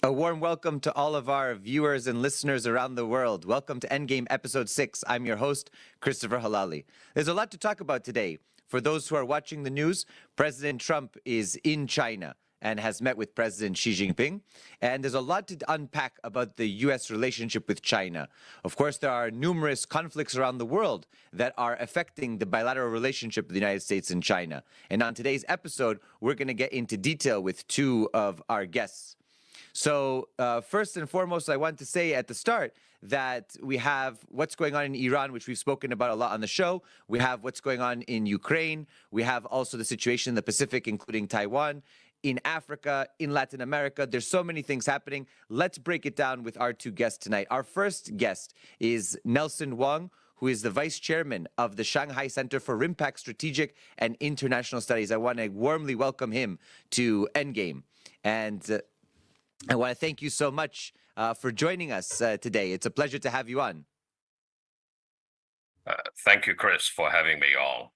A warm welcome to all of our viewers and listeners around the world. Welcome to Endgame Episode 6. I'm your host, Christopher Halali. There's a lot to talk about today. For those who are watching the news, President Trump is in China and has met with President Xi Jinping. And there's a lot to unpack about the U.S. relationship with China. Of course, there are numerous conflicts around the world that are affecting the bilateral relationship of the United States and China. And on today's episode, we're going to get into detail with two of our guests. So first and foremost, I want to say at the start that we have what's going on in Iran, which we've spoken about a lot on the show. We have what's going on in Ukraine. We have also the situation in the Pacific, including Taiwan, in Africa, in Latin America. There's so many things happening. Let's break it down with our two guests tonight. Our first guest is Nelson Wong, who is the vice chairman of the Shanghai Center for RIMPAC Strategic and International Studies. I want to warmly welcome him to Endgame. And I want to thank you so much for joining us today. It's a pleasure to have you on. Thank you, Chris, for having me on.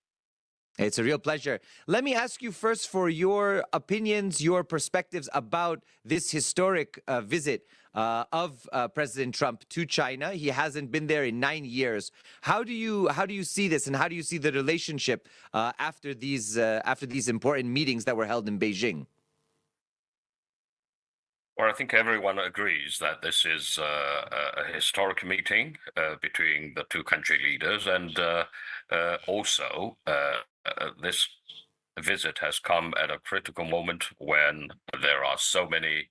It's a real pleasure. Let me ask you first for your opinions, your perspectives about this historic visit of President Trump to China. He hasn't been there in 9 years. How do you see this, and how do you see the relationship after these important meetings that were held in Beijing? Well, I think everyone agrees that this is a historic meeting between the two country leaders, and also this visit has come at a critical moment when there are so many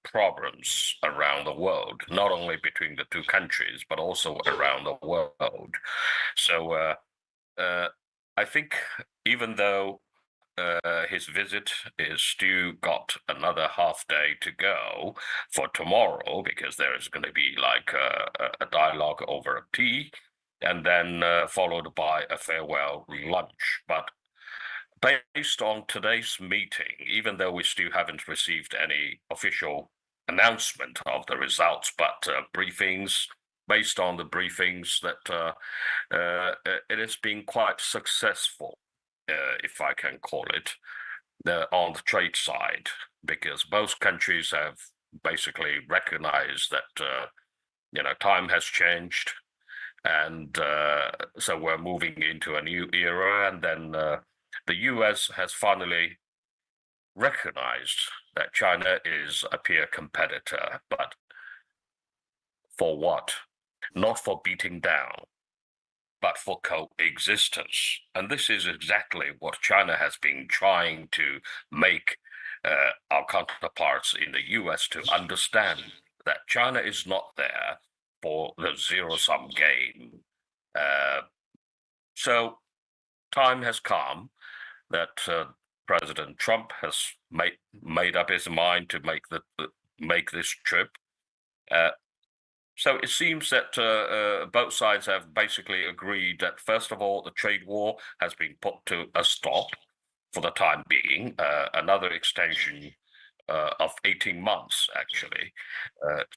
problems around the world, not only between the two countries, but also around the world. So I think even though his visit is still got another half day to go for tomorrow, because there is going to be like a dialogue over tea, and then followed by a farewell lunch. But based on today's meeting, even though we still haven't received any official announcement of the results, but briefings, based on the briefings, that it has been quite successful, if I can call it, on the trade side, because both countries have basically recognized that time has changed, and so we're moving into a new era. And then the U.S. has finally recognized that China is a peer competitor, but for what? Not for beating down, but for coexistence. And this is exactly what China has been trying to make our counterparts in the US to understand, that China is not there for the zero-sum game. So time has come that President Trump has made up his mind to make this trip. So it seems that both sides have basically agreed that, first of all, the trade war has been put to a stop for the time being, another extension of 18 months, actually.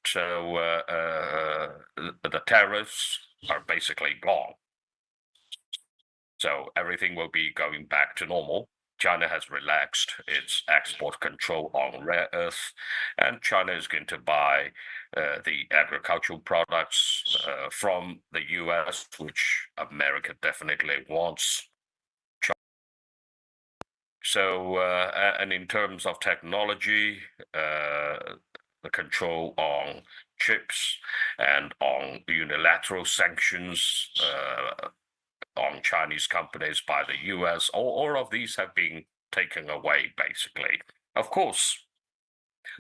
So the tariffs are basically gone. So everything will be going back to normal. China has relaxed its export control on rare earth, and China is going to buy the agricultural products from the US, which America definitely wants. So, and in terms of technology, the control on chips and on unilateral sanctions on Chinese companies by the US, all of these have been taken away, basically. Of course,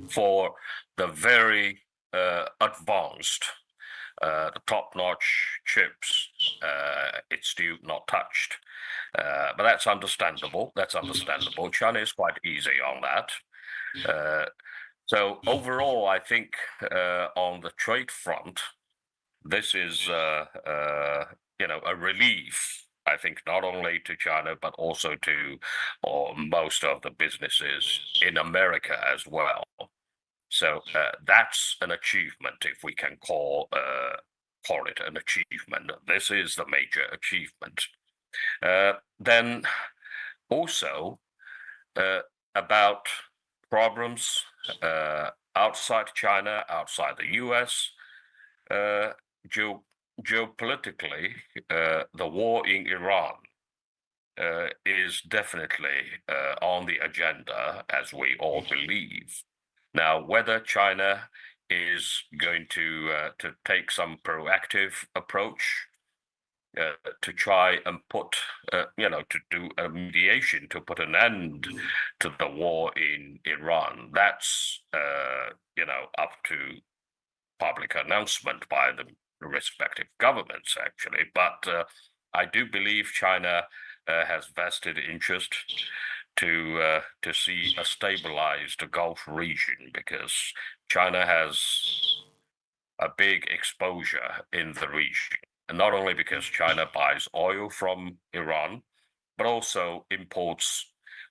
for the very advanced, the top-notch chips, it's still not touched. But that's understandable. China is quite easy on that. So overall, I think on the trade front, this is a relief, I think, not only to China, but also to most of the businesses in America as well. So that's an achievement, if we can call it an achievement. This is the major achievement. Then also about problems outside China, outside the US. Uh, geo- Geopolitically, the war in Iran is definitely on the agenda, as we all believe. Now, whether China is going to take some proactive approach to try and put, to do a mediation to put an end to the war in Iran, that's, up to public announcement by the respective governments, actually. But I do believe China has vested interest to see a stabilized Gulf region, because China has a big exposure in the region, and not only because China buys oil from Iran, but also imports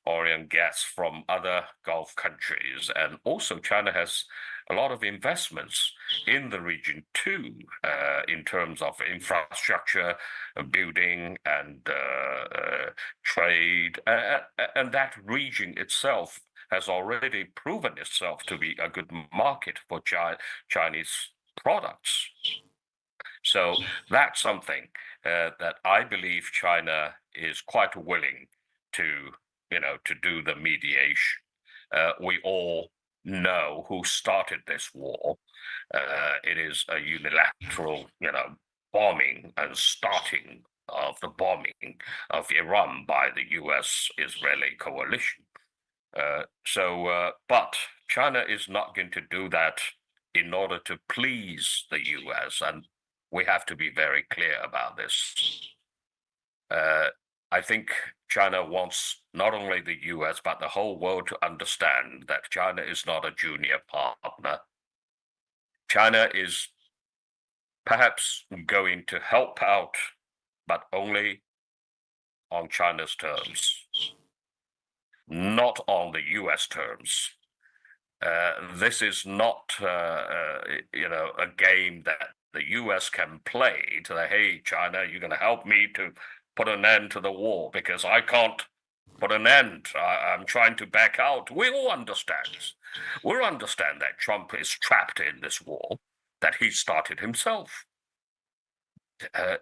oil and gas from other Gulf countries. And also, China has a lot of investments in the region too, in terms of infrastructure, building, and trade. And that region itself has already proven itself to be a good market for Chinese products. So that's something that I believe China is quite willing to, to do the mediation. We all know who started this war. It is a unilateral, bombing and starting of the bombing of Iran by the U.S.-Israeli coalition. But China is not going to do that in order to please the U.S., and we have to be very clear about this. I think China wants not only the U.S., but the whole world to understand that China is not a junior partner. China is perhaps going to help out, but only on China's terms, not on the U.S. terms. This is not, a game that the U.S. can play to the, hey, China, you're going to help me to put an end to the war, because I can't put an end. I'm trying to back out. We all understand this. We understand that Trump is trapped in this war that he started himself. But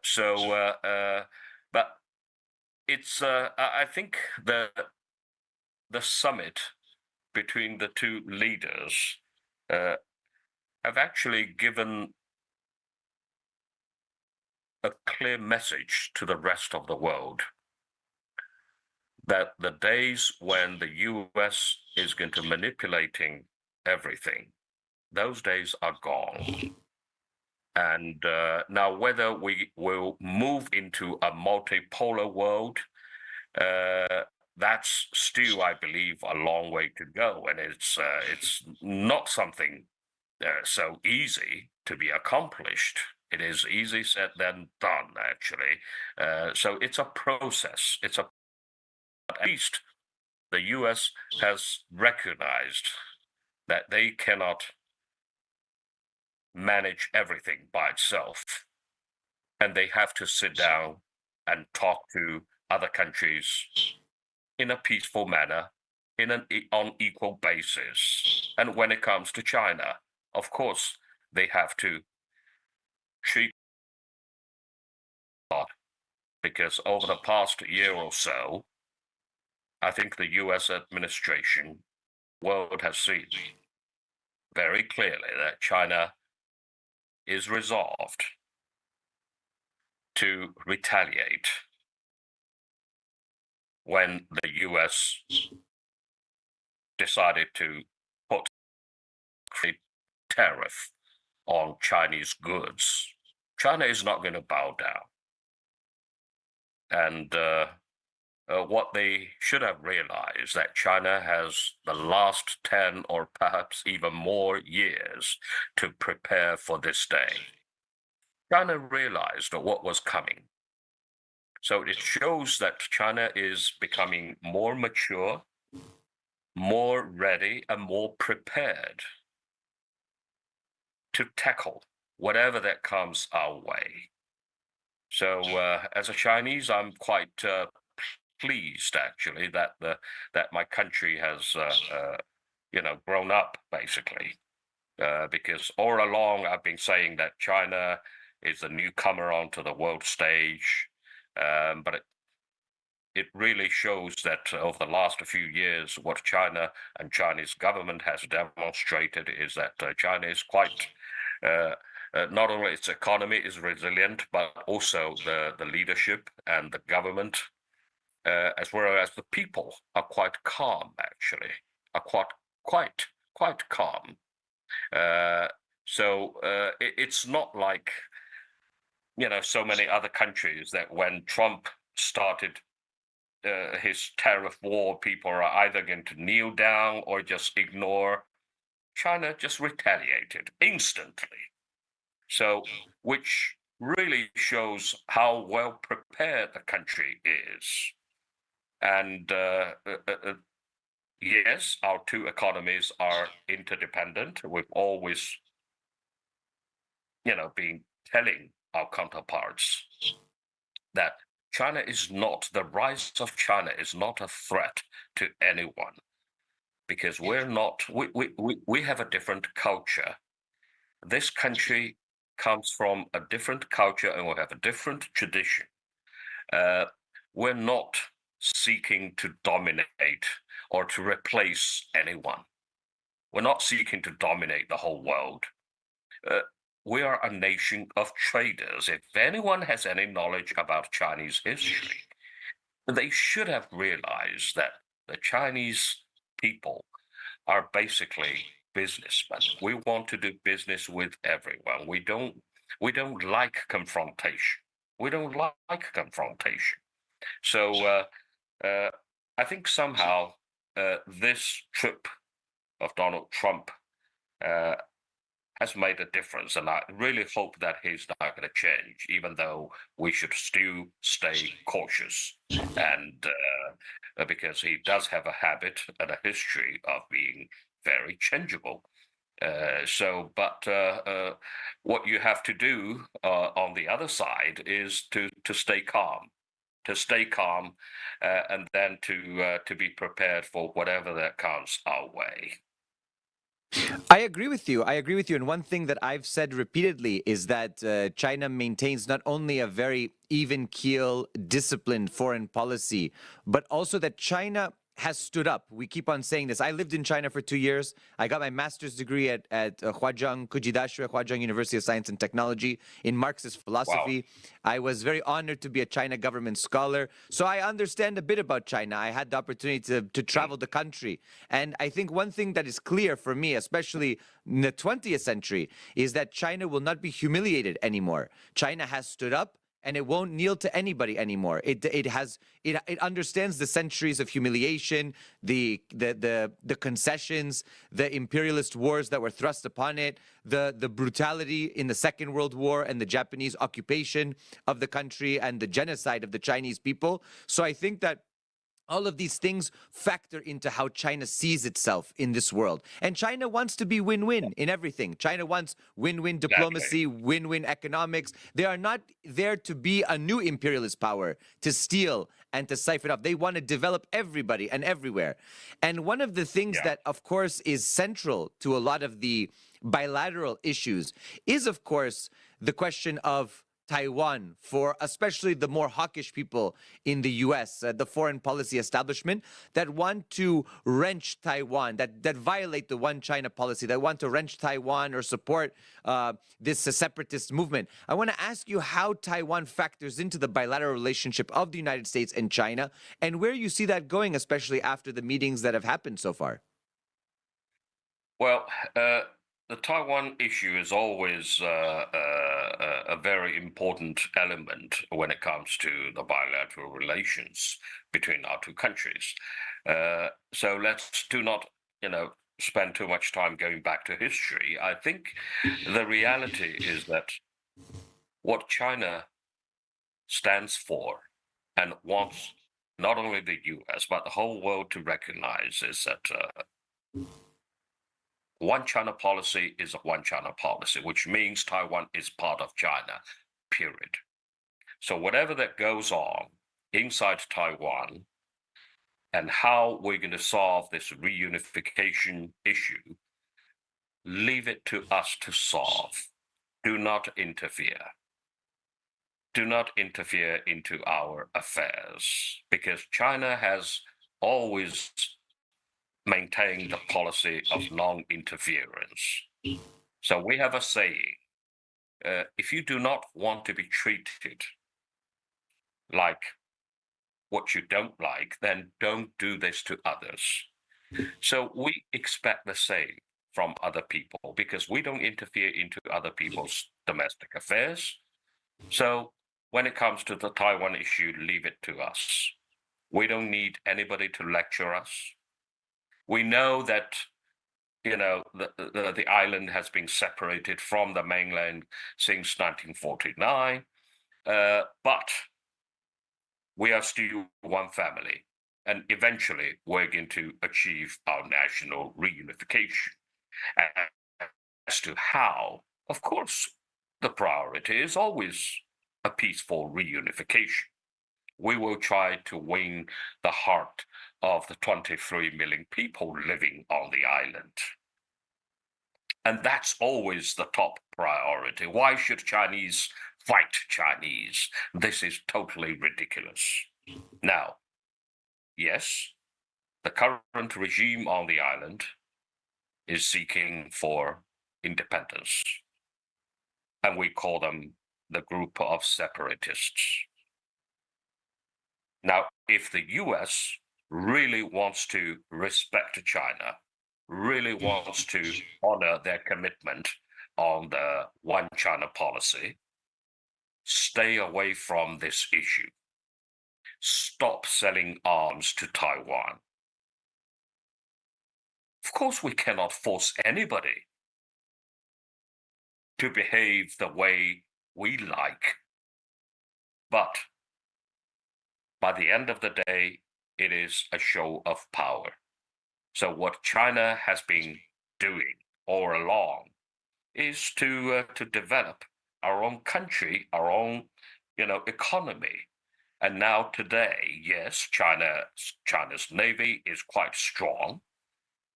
it's, I think the summit between the two leaders have actually given a clear message to the rest of the world that the days when the US is going to manipulating everything, those days are gone. And now, whether we will move into a multipolar world, that's still, I believe, a long way to go, and it's not something so easy to be accomplished. It is easy said than done, actually. So it's a process. At least the U.S. has recognized that they cannot manage everything by itself, and they have to sit down and talk to other countries in a peaceful manner, on equal basis. And when it comes to China, of course, they have to treat, because over the past year or so, I think the U.S. administration, world has seen very clearly that China is resolved to retaliate when the U.S. decided to put a tariff on Chinese goods. China is not going to bow down. And what they should have realized, that China has the last 10 or perhaps even more years to prepare for this day. China realized what was coming. So it shows that China is becoming more mature, more ready, and more prepared to tackle whatever that comes our way. So as a Chinese, I'm quite pleased, actually, that my country has grown up, basically. because all along I've been saying that China is a newcomer onto the world stage, but it really shows that over the last few years, what China and Chinese government has demonstrated is that China is quite not only its economy is resilient, but also the leadership and the government, as well as the people, are quite calm. Actually, are quite calm. Uh, it's not like so many other countries that when Trump started his tariff war, people are either going to kneel down or just ignore. China just retaliated instantly. So, which really shows how well prepared the country is. And yes, our two economies are interdependent. We've always, been telling our counterparts that the rise of China is not a threat to anyone because we have a different culture. This country comes from a different culture and we have a different tradition. We're not seeking to dominate or to replace anyone. We're not seeking to dominate the whole world. We are a nation of traders. If anyone has any knowledge about Chinese history, they should have realized that the Chinese people are basically businessmen. We want to do business with everyone. We don't like confrontation. We don't like confrontation. So I think somehow this trip of Donald Trump uh, has made a difference, and I really hope that he's not going to change, even though we should still stay cautious. And because he does have a habit and a history of being very changeable. But what you have to do on the other side is to stay calm, and then to be prepared for whatever that comes our way. I agree with you. I agree with you. And one thing that I've said repeatedly is that China maintains not only a very even keel, disciplined foreign policy, but also that China has stood up. We keep on saying this. I lived in China for 2 years. I got my master's degree at Huajing University of Science and Technology in Marxist Wow. philosophy. I was very honored to be a China government scholar. So I understand a bit about China. I had the opportunity to Mm. travel the country. And I think one thing that is clear for me, especially in the 20th century, is that China will not be humiliated anymore. China has stood up and it won't kneel to anybody anymore. It understands the centuries of humiliation, the concessions, the imperialist wars that were thrust upon it, the brutality in the Second World War and the Japanese occupation of the country and the genocide of the Chinese people. So I think that all of these things factor into how China sees itself in this world. And China wants to be win-win in everything. China wants win-win Exactly. diplomacy, win-win economics. They are not there to be a new imperialist power, to steal and to siphon off. They want to develop everybody and everywhere. And one of the things Yeah. that, of course, is central to a lot of the bilateral issues is, of course, the question of Taiwan, for especially the more hawkish people in the US, the foreign policy establishment that want to wrench Taiwan, that violate the one China policy, that want to wrench Taiwan or support this separatist movement. I want to ask you how Taiwan factors into the bilateral relationship of the United States and China, and where you see that going, especially after the meetings that have happened so far. Well, the Taiwan issue is always a very important element when it comes to the bilateral relations between our two countries. So let's do not, spend too much time going back to history. I think the reality is that what China stands for and wants not only the US, but the whole world to recognize is that one China policy is a one China policy, which means Taiwan is part of China, period. So whatever that goes on inside Taiwan and how we're going to solve this reunification issue leave it to us to solve. Do not interfere. Do not interfere into our affairs, because China has always maintained the policy of non-interference. So we have a saying, if you do not want to be treated like what you don't like, then don't do this to others. So we expect the same from other people because we don't interfere into other people's domestic affairs. So when it comes to the Taiwan issue, leave it to us. We don't need anybody to lecture us. We know that the island has been separated from the mainland since 1949, but we are still one family, and eventually we're going to achieve our national reunification. As to how, of course, the priority is always a peaceful reunification. We will try to win the heart of the 23 million people living on the island. And that's always the top priority. Why should Chinese fight Chinese? This is totally ridiculous. Now, yes, the current regime on the island is seeking for independence, and we call them the group of separatists. Now, if the US really wants to respect China, really wants to honor their commitment on the One China policy, stay away from this issue. Stop selling arms to Taiwan. Of course, we cannot force anybody to behave the way we like. But by the end of the day, it is a show of power. So what China has been doing all along is to develop our own country, our own economy. And now today, yes, China's navy is quite strong,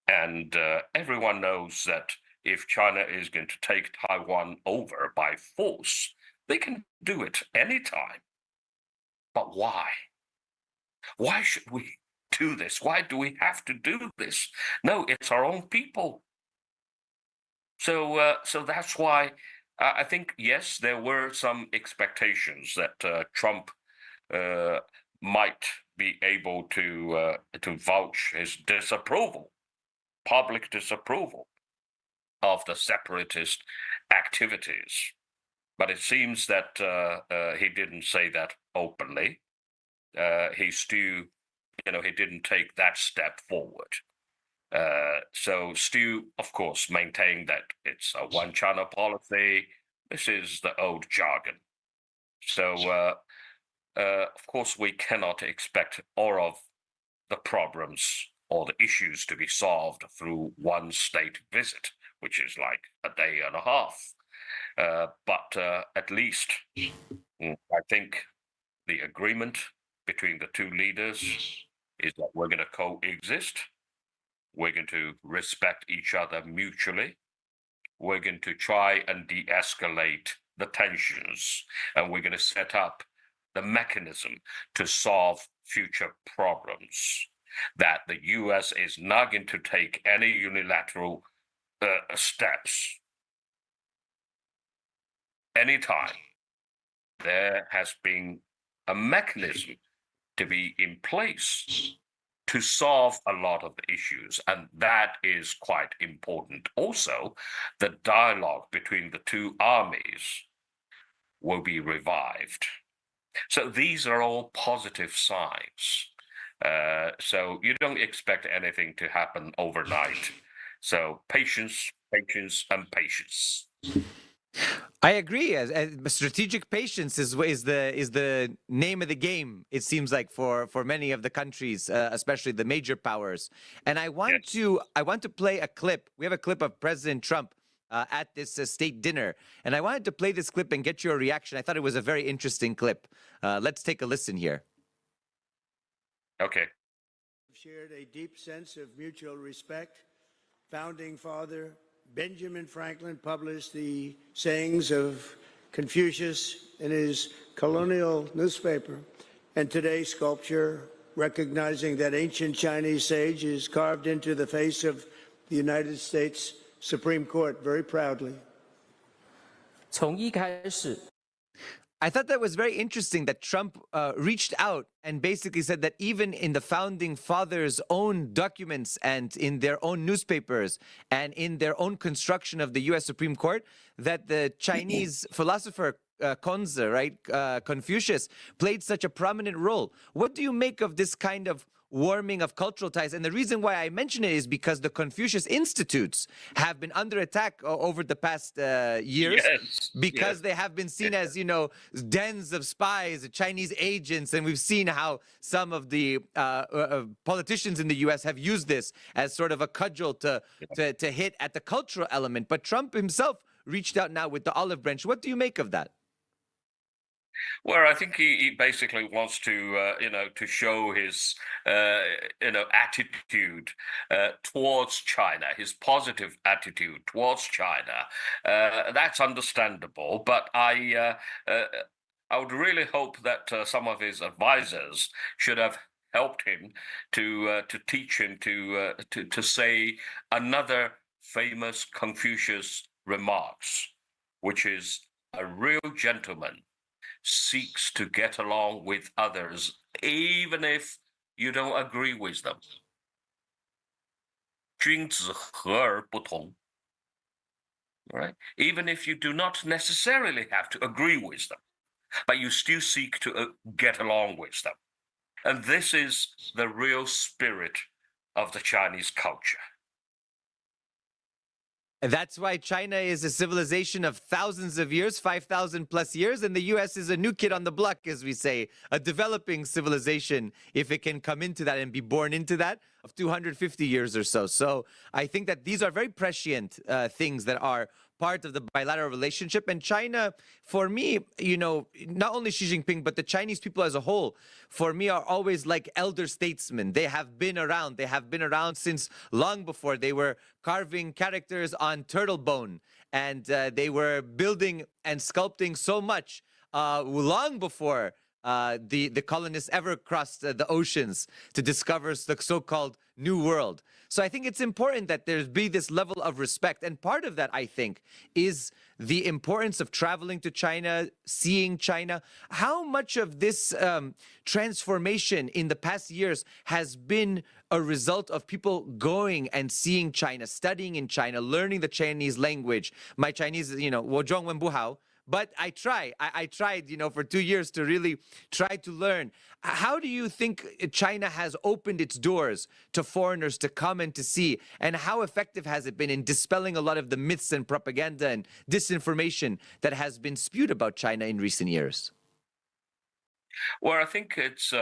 and everyone knows that if China is going to take Taiwan over by force, they can do it anytime. But why? Why should we do this? Why do we have to do this? No, it's our own people. So that's why I think, yes, there were some expectations that Trump might be able to vouch his disapproval, public disapproval of the separatist activities. But it seems that he didn't say that openly. He still, he didn't take that step forward. So still, of course, maintain that it's a one China policy. This is the old jargon. So, of course, we cannot expect all of the problems or the issues to be solved through one state visit, which is like a day and a half. But at least I think the agreement between the two leaders is that we're going to coexist. We're going to respect each other mutually. We're going to try and de-escalate the tensions, and we're going to set up the mechanism to solve future problems. That the US is not going to take any unilateral steps. Anytime there has been a mechanism to be in place to solve a lot of the issues, and that is quite important. Also, the dialogue between the two armies will be revived. So these are all positive signs. So you don't expect anything to happen overnight. So patience, patience, and patience. I agree. As strategic patience is the name of the game. It seems like for many of the countries, especially the major powers. And I want to play a clip. We have a clip of President Trump at this state dinner, and I wanted to play this clip and get your reaction. I thought it was a very interesting clip. Let's take a listen here. Okay. Shared a deep sense of mutual respect. Founding Father Benjamin Franklin published the sayings of Confucius in his colonial newspaper, and today's sculpture, recognizing that ancient Chinese sage, is carved into the face of the United States Supreme Court very proudly. 从一开始， I thought that was very interesting that Trump reached out and basically said that even in the founding fathers' own documents and in their own newspapers and in their own construction of the U.S. Supreme Court, that the Chinese philosopher Conze, right, Confucius, played such a prominent role. What do you make of this kind of warming of cultural ties? And the reason why I mention it is because the Confucius Institutes have been under attack over the past years, Yes, because yes. they have been seen as, you know, dens of spies, Chinese agents, and we've seen how some of the politicians in the U.S. have used this as sort of a cudgel to hit at the cultural element. But Trump himself reached out now with the olive branch. What do you make of that? Well, I think he basically wants to, to show his, attitude towards China, his positive attitude towards China. That's understandable, but I would really hope that some of his advisors should have helped him to teach him to say another famous Confucius remarks, which is a real gentleman seeks to get along with others, even if you don't agree with them. 君子和而不同. Right? Even if you do not necessarily have to agree with them, but you still seek to get along with them. And this is the real spirit of the Chinese culture. That's why China is a civilization of thousands of years, 5,000 plus years, and the U.S. is a new kid on the block, as we say, a developing civilization, if it can come into that and be born into that, of 250 years or so. So I think that these are very prescient things that are part of the bilateral relationship. And China, for me, you know, not only Xi Jinping, but the Chinese people as a whole, for me, are always like elder statesmen. They have been around. They have been around since long before. They were carving characters on turtle bone, and they were building and sculpting so much long before the colonists ever crossed the oceans to discover the so-called New World. So I think it's important that there be this level of respect. And part of that, I think, is the importance of traveling to China, seeing China. How much of this transformation in the past years has been a result of people going and seeing China, studying in China, learning the Chinese language? My Chinese, you know, 我中文不好. But I tried, you know, for 2 years to really try to learn. How do you think China has opened its doors to foreigners to come and to see? And how effective has it been in dispelling a lot of the myths and propaganda and disinformation that has been spewed about China in recent years? Well, I think it's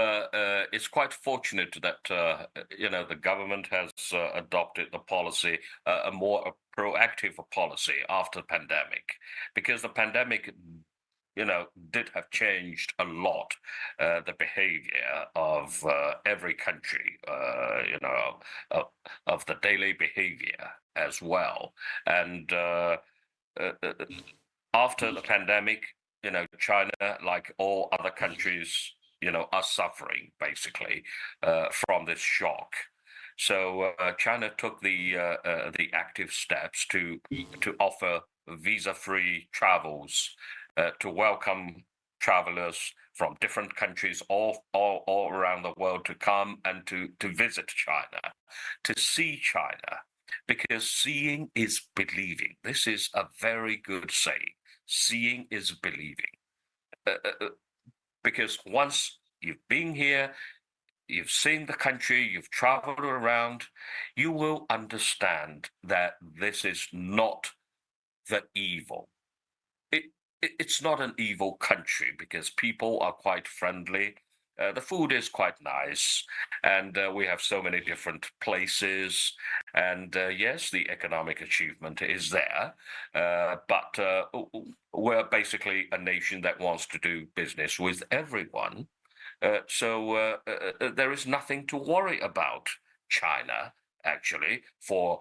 quite fortunate that the government has adopted the policy, a more proactive policy after the pandemic, because the pandemic, did have changed a lot the behavior of every country, of the daily behavior as well, and after the pandemic. China, like all other countries, are suffering basically from this shock. So China took the active steps to offer visa-free travels, to welcome travelers from different countries all around the world to come and to visit China, to see China, because seeing is believing. This is a very good saying. Seeing is believing. Because once you've been here, you've seen the country, you've traveled around, you will understand that this is not the evil. It's not an evil country, because people are quite friendly. The food is quite nice, and we have so many different places. And yes, the economic achievement is there, but we're basically a nation that wants to do business with everyone. So there is nothing to worry about China actually, for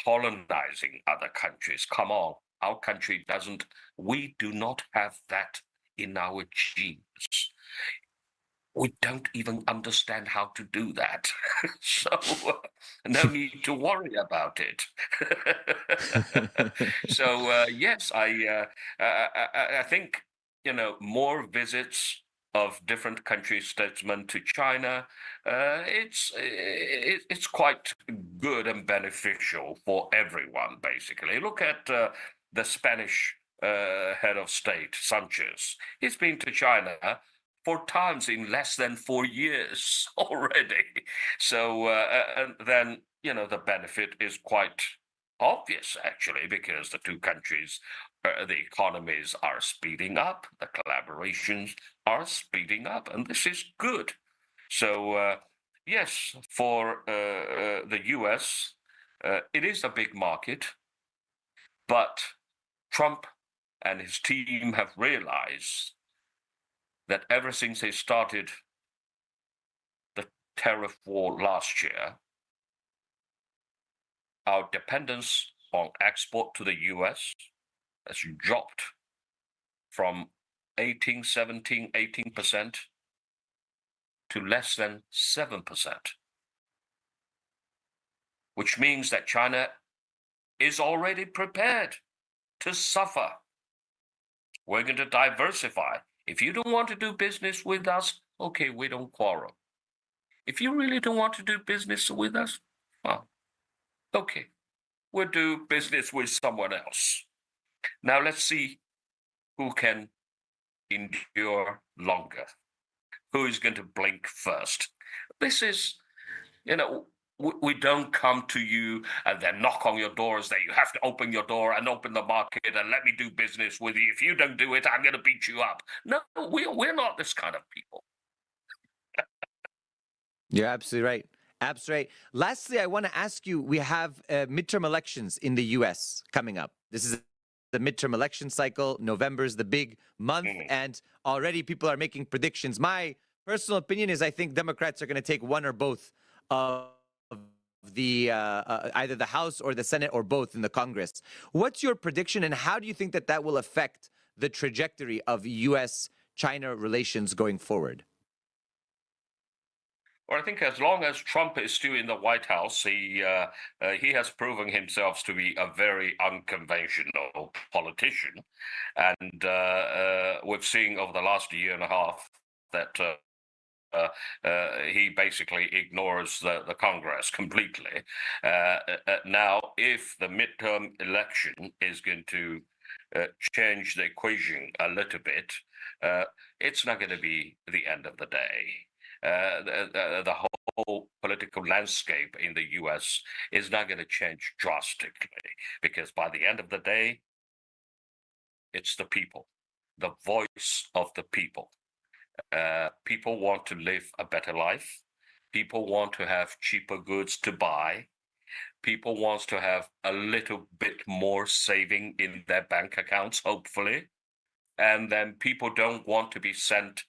colonizing other countries. Come on, our country doesn't, we do not have that in our genes. We don't even understand how to do that. So no need to worry about it. So yes, I think, more visits of different country statesmen to China, it's quite good and beneficial for everyone. Basically, look at the Spanish head of state, Sanchez. He's been to China 4 times in less than 4 years already. So and then the benefit is quite obvious, actually, because the two countries, the economies are speeding up, the collaborations are speeding up, and this is good. So yes, for the US, it is a big market, but Trump and his team have realized that ever since they started the tariff war last year, our dependence on export to the US has dropped from 18, 17, 18% to less than 7%, which means that China is already prepared to suffer. We're going to diversify. If you don't want to do business with us, okay, we don't quarrel. If you really don't want to do business with us, well, okay, we'll do business with someone else. Now let's see who can endure longer. Who is going to blink first? This is, we don't come to you and then knock on your doors that you have to open your door and open the market and let me do business with you. If you don't do it, I'm going to beat you up. No, we're not this kind of people. You're absolutely right. Absolutely right. Lastly, I want to ask you, we have midterm elections in the US coming up. This is the midterm election cycle. November is the big month, and already people are making predictions. My personal opinion is I think Democrats are going to take one or both of the either the House or the Senate or both in the Congress. What's your prediction, and how do you think that that will affect the trajectory of US-China relations going forward? Well, I think as long as Trump is still in the White House, he has proven himself to be a very unconventional politician, and we've seen over the last year and a half that he basically ignores the Congress completely. Now, if the midterm election is going to change the equation a little bit, it's not going to be the end of the day. The whole political landscape in the US is not going to change drastically, because by the end of the day, it's the people, the voice of the people. People want to live a better life. People want to have cheaper goods to buy. People want to have a little bit more saving in their bank accounts, hopefully. And then people don't want to be sent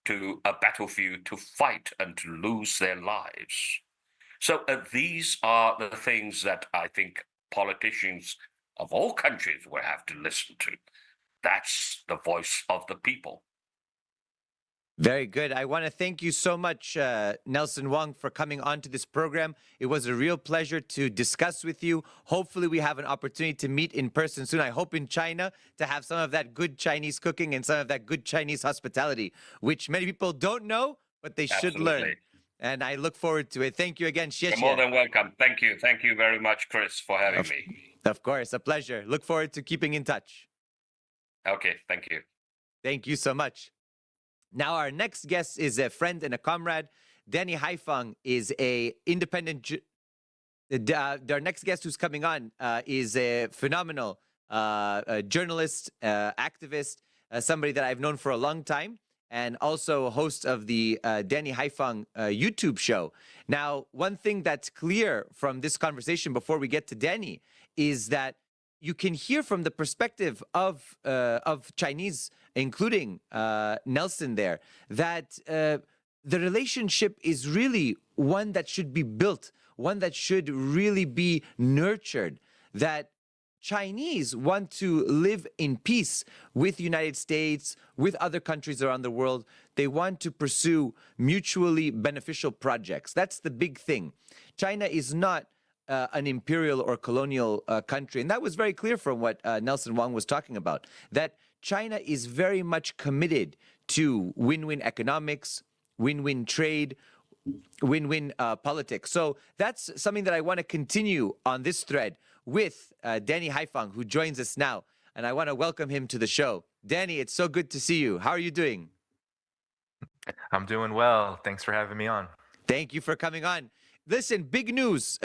to a battlefield to fight and to lose their lives. So these are the things that I think politicians of all countries will have to listen to. That's the voice of the people. Very good. I want to thank you so much, Nelson Wong, for coming on to this program. It was a real pleasure to discuss with you. Hopefully, we have an opportunity to meet in person soon. I hope in China to have some of that good Chinese cooking and some of that good Chinese hospitality, which many people don't know, but they should learn. And I look forward to it. Thank you again. You're more than welcome. Thank you. Thank you very much, Chris, for having me. Of course, a pleasure. Look forward to keeping in touch. Okay, thank you. Thank you so much. Now, our next guest is a friend and a comrade. Danny Haiphong is a independent. Our next guest who's coming on is a phenomenal journalist, activist, somebody that I've known for a long time, and also host of the Danny Haiphong YouTube show. Now, one thing that's clear from this conversation before we get to Danny is that you can hear from the perspective of Chinese, including Nelson there, that the relationship is really one that should be built one that should really be nurtured, that Chinese want to live in peace with the United States, with other countries around the world. They want to pursue mutually beneficial projects. That's the big thing. China is not an imperial or colonial country. And that was very clear from what Nelson Wong was talking about, that China is very much committed to win-win economics, win-win trade, win-win politics. So that's something that I want to continue on this thread with Danny Haiphong, who joins us now. And I want to welcome him to the show. Danny, it's so good to see you. How are you doing? I'm doing well. Thanks for having me on. Thank you for coming on. Listen, big news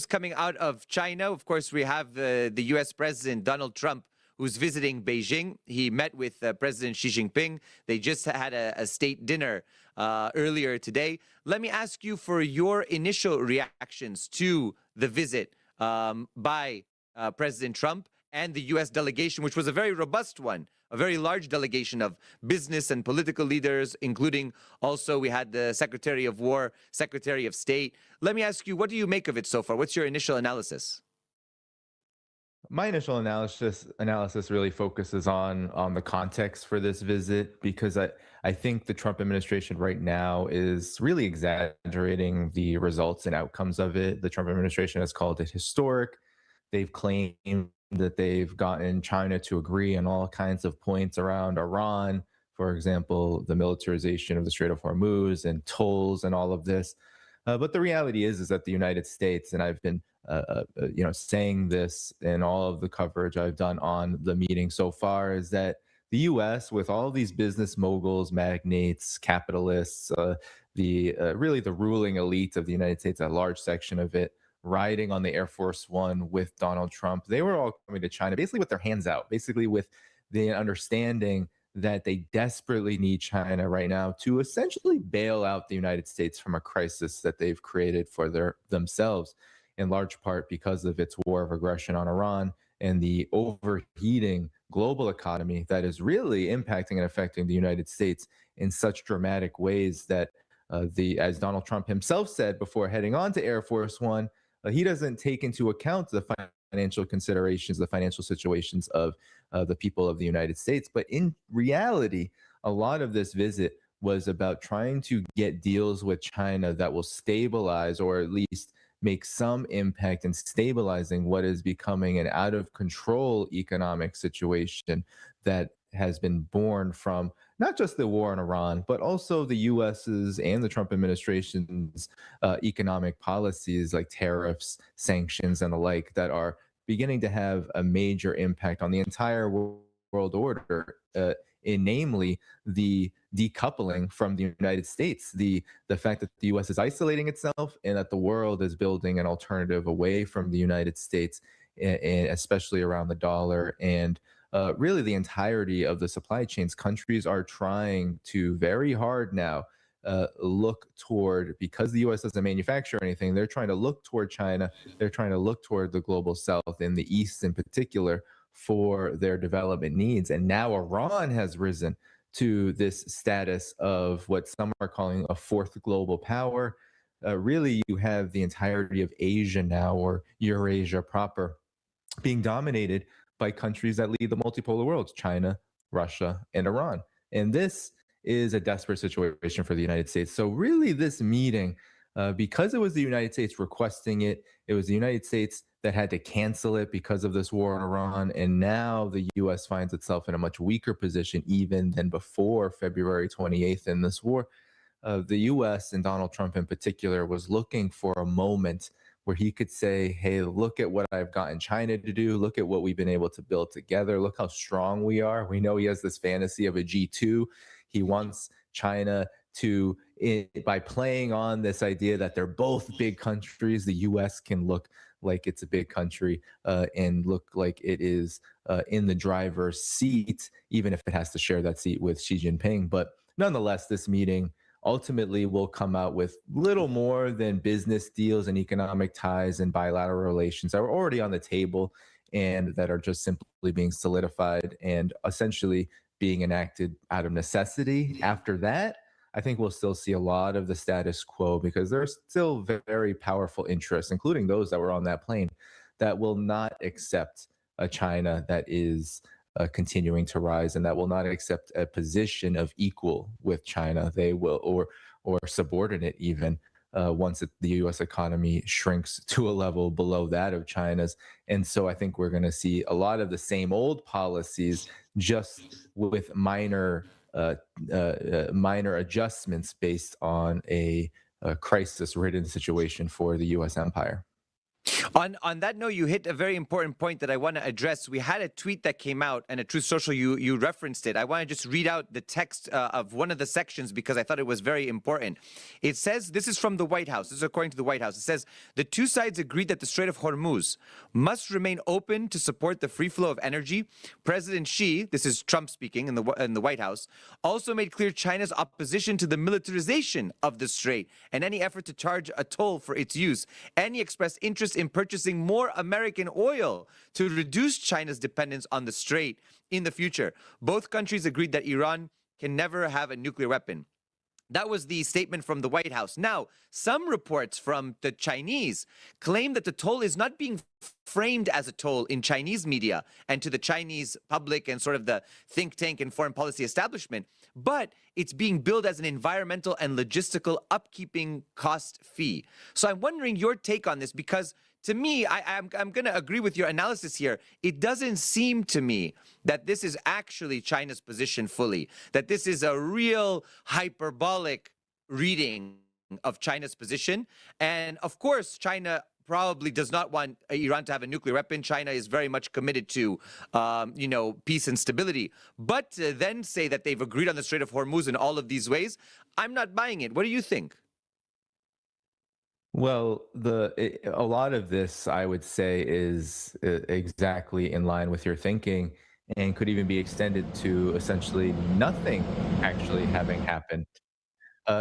coming out of China. Of course, we have the U.S. President Donald Trump, who's visiting Beijing. He met with President Xi Jinping. They just had a state dinner earlier today. Let me ask you for your initial reactions to the visit by President Trump and the U.S. delegation, which was a very robust one, a very large delegation of business and political leaders, including also we had the Secretary of War, Secretary of State. Let me ask you, what do you make of it so far? What's your initial analysis? My initial analysis really focuses on the context for this visit, because I think the Trump administration right now is really exaggerating the results and outcomes of it. The Trump administration has called it historic. They've claimed that they've gotten China to agree on all kinds of points around Iran, for example, the militarization of the Strait of Hormuz and tolls and all of this. But the reality is that the United States, and I've been saying this in all of the coverage I've done on the meeting so far, is that the U.S., with all these business moguls, magnates, capitalists, really the ruling elite of the United States, a large section of it, riding on the Air Force One with Donald Trump, they were all coming to China basically with their hands out, basically with the understanding that they desperately need China right now to essentially bail out the United States from a crisis that they've created for themselves, in large part because of its war of aggression on Iran and the overheating global economy that is really impacting and affecting the United States in such dramatic ways that as Donald Trump himself said before heading on to Air Force One, he doesn't take into account the financial considerations, the financial situations of the people of the United States. But in reality, a lot of this visit was about trying to get deals with China that will stabilize, or at least make some impact in stabilizing what is becoming an out of control economic situation that has been born from not just the war in Iran, but also the US's and the Trump administration's economic policies like tariffs, sanctions, and the like that are beginning to have a major impact on the entire world order, namely the decoupling from the United States, the fact that the U.S. is isolating itself and that the world is building an alternative away from the United States, and especially around the dollar and really the entirety of the supply chains. Countries are trying to very hard now look toward, because the U.S. doesn't manufacture anything, they're trying to look toward China. They're trying to look toward the global South, in the East in particular, for their development needs. And now Iran has risen to this status of what some are calling a fourth global power. Really, you have the entirety of Asia now, or Eurasia proper, being dominated by countries that lead the multipolar world: China, Russia, and Iran. And this is a desperate situation for the United States. So really, this meeting, because it was the United States requesting it, it was the United States that had to cancel it because of this war in Iran. And now the U.S. finds itself in a much weaker position even than before February 28th in this war. The U.S. and Donald Trump in particular was looking for a moment where he could say, hey, look at what I've gotten China to do. Look at what we've been able to build together. Look how strong we are. We know he has this fantasy of a G2. He wants China to, by playing on this idea that they're both big countries, the U.S. can look like it's a big country and look like it is in the driver's seat, even if it has to share that seat with Xi Jinping. But nonetheless, this meeting ultimately will come out with little more than business deals and economic ties and bilateral relations that are already on the table and that are just simply being solidified and essentially being enacted out of necessity. After that, I think we'll still see a lot of the status quo because there's still very powerful interests, including those that were on that plane, that will not accept a China that is continuing to rise and that will not accept a position of equal with China. They will, or subordinate even, once the U.S. economy shrinks to a level below that of China's. And so I think we're going to see a lot of the same old policies, just with minor adjustments based on a crisis-ridden situation for the U.S. empire. On that note, you hit a very important point that I want to address. We had a tweet that came out, and at Truth Social, you referenced it. I want to just read out the text of one of the sections because I thought it was very important. It says, this is from the White House. This is according to the White House. It says, the two sides agreed that the Strait of Hormuz must remain open to support the free flow of energy. President Xi, this is Trump speaking in the White House, also made clear China's opposition to the militarization of the strait and any effort to charge a toll for its use. And he expressed interest in purchasing more American oil to reduce China's dependence on the strait in the future. Both countries agreed that Iran can never have a nuclear weapon. That was the statement from the White House. Now, some reports from the Chinese claim that the toll is not being framed as a toll in Chinese media and to the Chinese public and sort of the think tank and foreign policy establishment, but it's being billed as an environmental and logistical upkeeping cost fee. So I'm wondering your take on this, because to me, I'm going to agree with your analysis here. It doesn't seem to me that this is actually China's position fully, that this is a real hyperbolic reading of China's position. And of course, China probably does not want Iran to have a nuclear weapon. China is very much committed to, peace and stability. But to then say that they've agreed on the Strait of Hormuz in all of these ways, I'm not buying it. What do you think? Well, a lot of this, I would say, is exactly in line with your thinking, and could even be extended to essentially nothing actually having happened.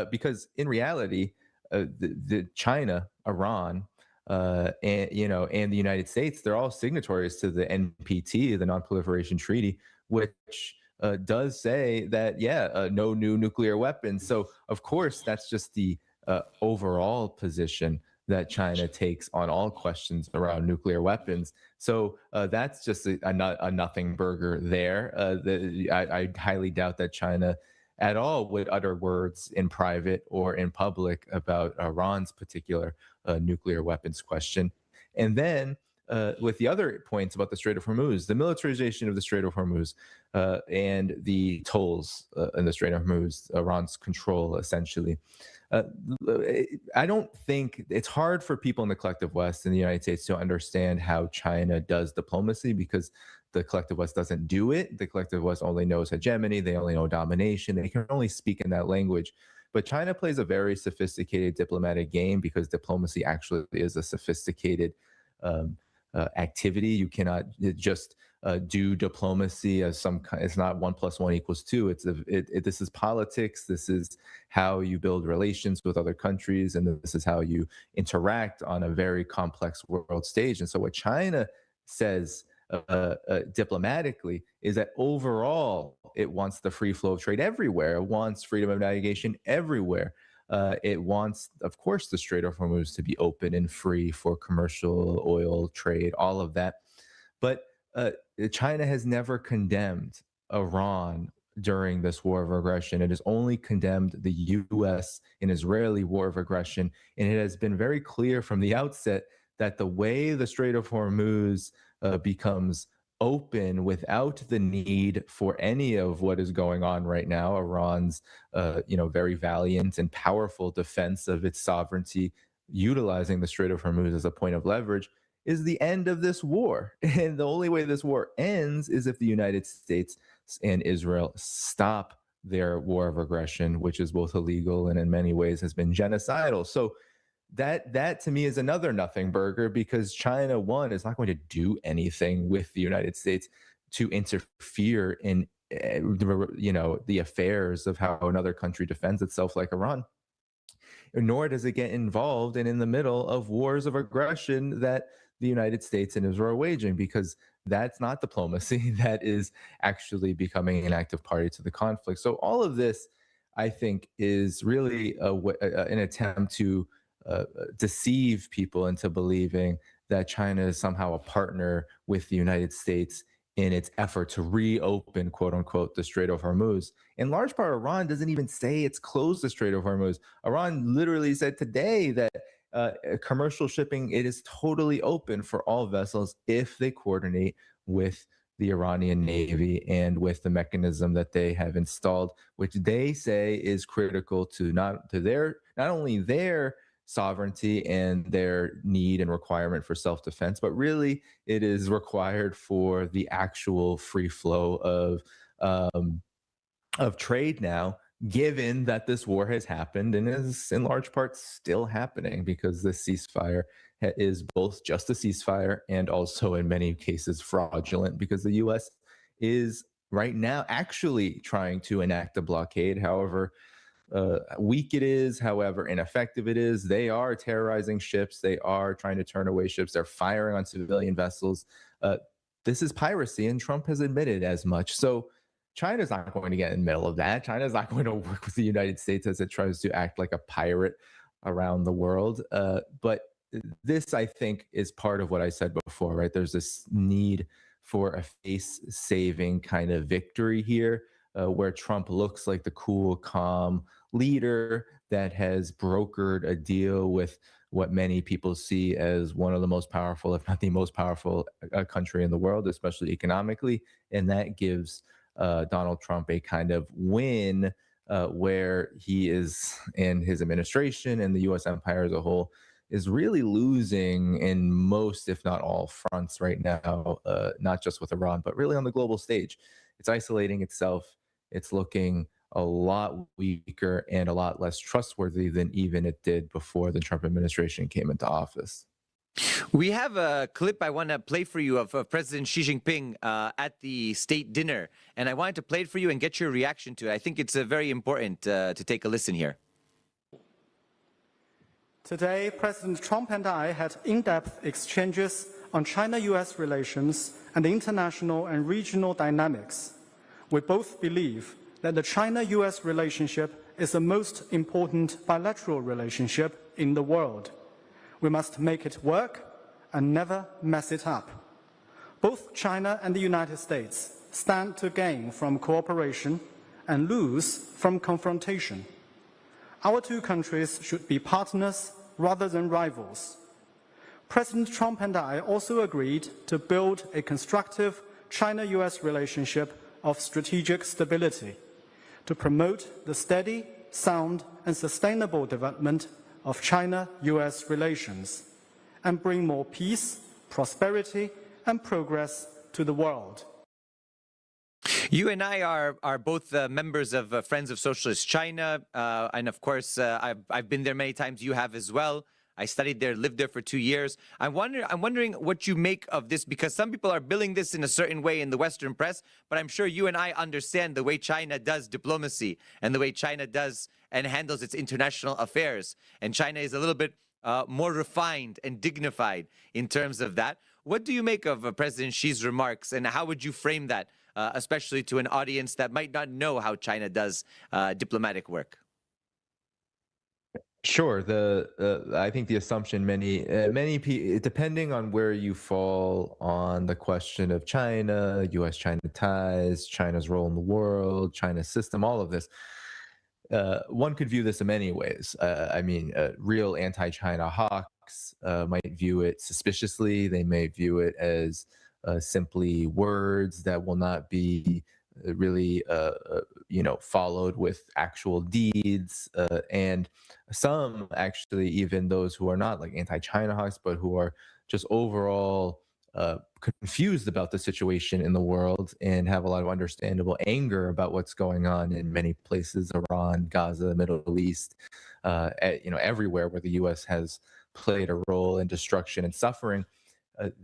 Because in reality, the China, Iran, and the United States, they're all signatories to the NPT, the Non-Proliferation Treaty, which does say that, no new nuclear weapons. So, of course, that's just the overall position that China takes on all questions around nuclear weapons. So that's just a nothing burger there. I highly doubt that China at all would utter words in private or in public about Iran's particular nuclear weapons question. And then with the other points about the Strait of Hormuz, the militarization of the Strait of Hormuz, and the tolls in the Strait of Hormuz, Iran's control essentially. Uh, I don't think it's hard for people in the collective West in the United States to understand how China does diplomacy, because the collective West doesn't do it. The collective West only knows hegemony. They only know domination. They can only speak in that language. But China plays a very sophisticated diplomatic game, because diplomacy actually is a sophisticated um, activity. You cannot just do diplomacy as some kind. It's not 1+1 = 2. This is politics. This is how you build relations with other countries, and this is how you interact on a very complex world stage. And so, what China says diplomatically is that overall it wants the free flow of trade everywhere. It wants freedom of navigation everywhere. It wants, of course, the Strait of Hormuz to be open and free for commercial oil trade, all of that. But China has never condemned Iran during this war of aggression. It has only condemned the U.S. and Israeli war of aggression. And it has been very clear from the outset that the way the Strait of Hormuz becomes open without the need for any of what is going on right now, Iran's, very valiant and powerful defense of its sovereignty, utilizing the Strait of Hormuz as a point of leverage, is the end of this war. And the only way this war ends is if the United States and Israel stop their war of aggression, which is both illegal and in many ways has been genocidal. So that to me is another nothing burger, because China, one, is not going to do anything with the United States to interfere in the affairs of how another country defends itself, like Iran. Nor does it get involved and in the middle of wars of aggression that the United States and Israel are waging, because that's not diplomacy. That is actually becoming an active party to the conflict. So all of this, I think, is really an attempt to deceive people into believing that China is somehow a partner with the United States in its effort to reopen, quote unquote, the Strait of Hormuz. In large part, Iran doesn't even say it's closed the Strait of Hormuz. Iran literally said today that commercial shipping, it is totally open for all vessels if they coordinate with the Iranian Navy and with the mechanism that they have installed, which they say is critical to not only their sovereignty and their need and requirement for self-defense, but really it is required for the actual free flow um, of trade now, given that this war has happened and is in large part still happening because this ceasefire is both just a ceasefire and also in many cases fraudulent because the US is right now actually trying to enact a blockade. However weak it is, however ineffective it is, they are terrorizing ships. They are trying to turn away ships. They're firing on civilian vessels. Uh, this is piracy, and Trump has admitted as much. So China's not going to get in the middle of that. China's not going to work with the United States as it tries to act like a pirate around the world. But this, I think, is part of what I said before, right? There's this need for a face saving kind of victory here, where Trump looks like the cool, calm leader that has brokered a deal with what many people see as one of the most powerful, if not the most powerful country in the world, especially economically. And that gives Donald Trump a kind of win where he is, and his administration and the US empire as a whole is really losing in most, if not all, fronts right now, not just with Iran, but really on the global stage. It's isolating itself. It's looking a lot weaker and a lot less trustworthy than even it did before the Trump administration came into office. We have a clip I want to play for you of President Xi Jinping at the state dinner, and I wanted to play it for you and get your reaction to it. I think it's very important to take a listen here. Today, President Trump and I had in-depth exchanges on China-US relations and international and regional dynamics. We both believe that the China-US relationship is the most important bilateral relationship in the world. We must make it work and never mess it up. Both China and the United States stand to gain from cooperation and lose from confrontation. Our two countries should be partners rather than rivals. President Trump and I also agreed to build a constructive China-US relationship of strategic stability to promote the steady, sound, and sustainable development of China-US relations and bring more peace, prosperity, and progress to the world. You and I are both members of Friends of Socialist China, and of course, I've been there many times. You have as well. I studied there, lived there for 2 years. I'm wondering what you make of this, because some people are billing this in a certain way in the Western press, but I'm sure you and I understand the way China does diplomacy and the way China does and handles its international affairs. And China is a little bit more refined and dignified in terms of that. What do you make of President Xi's remarks, and how would you frame that, especially to an audience that might not know how China does diplomatic work? Sure. I think the assumption many people, depending on where you fall on the question of China, U.S.-China ties, China's role in the world, China's system, all of this, one could view this in many ways. Real anti-China hawks might view it suspiciously. They may view it as simply words that will not be really followed with actual deeds, and some actually, even those who are not like anti-China hawks but who are just overall confused about the situation in the world and have a lot of understandable anger about what's going on in many places, Iran, Gaza, Middle East, everywhere where the US has played a role in destruction and suffering.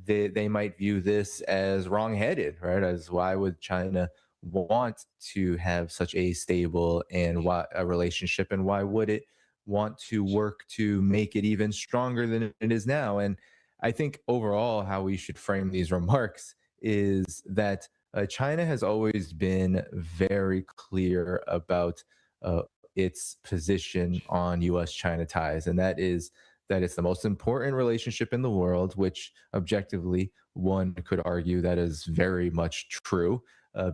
They might view this as wrongheaded, right? As why would China want to have such a stable and a relationship, and why would it want to work to make it even stronger than it is now? And I think overall, how we should frame these remarks is that China has always been very clear about its position on U.S.-China ties, and that is that it's the most important relationship in the world, which objectively one could argue that is very much true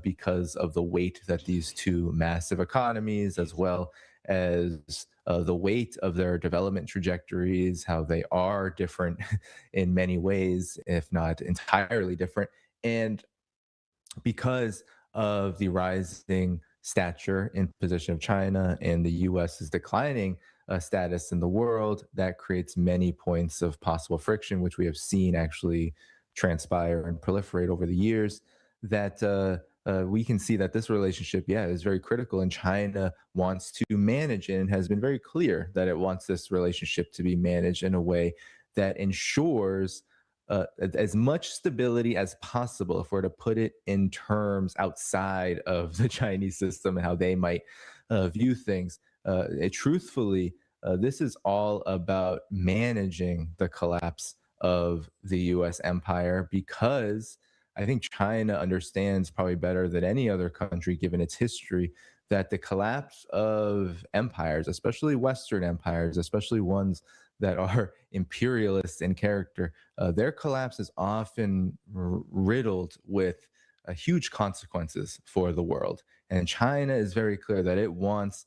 because of the weight that these two massive economies, as well as the weight of their development trajectories, how they are different in many ways, if not entirely different. And because of the rising stature and position of China and the US's declining status in the world, that creates many points of possible friction, which we have seen actually transpire and proliferate over the years. That we can see that this relationship, yeah, is very critical, and China wants to manage it and has been very clear that it wants this relationship to be managed in a way that ensures as much stability as possible, if we're to put it in terms outside of the Chinese system and how they might view things. Truthfully, this is all about managing the collapse of the US empire, because I think China understands probably better than any other country, given its history, that the collapse of empires, especially Western empires, especially ones that are imperialist in character, their collapse is often riddled with huge consequences for the world. And China is very clear that it wants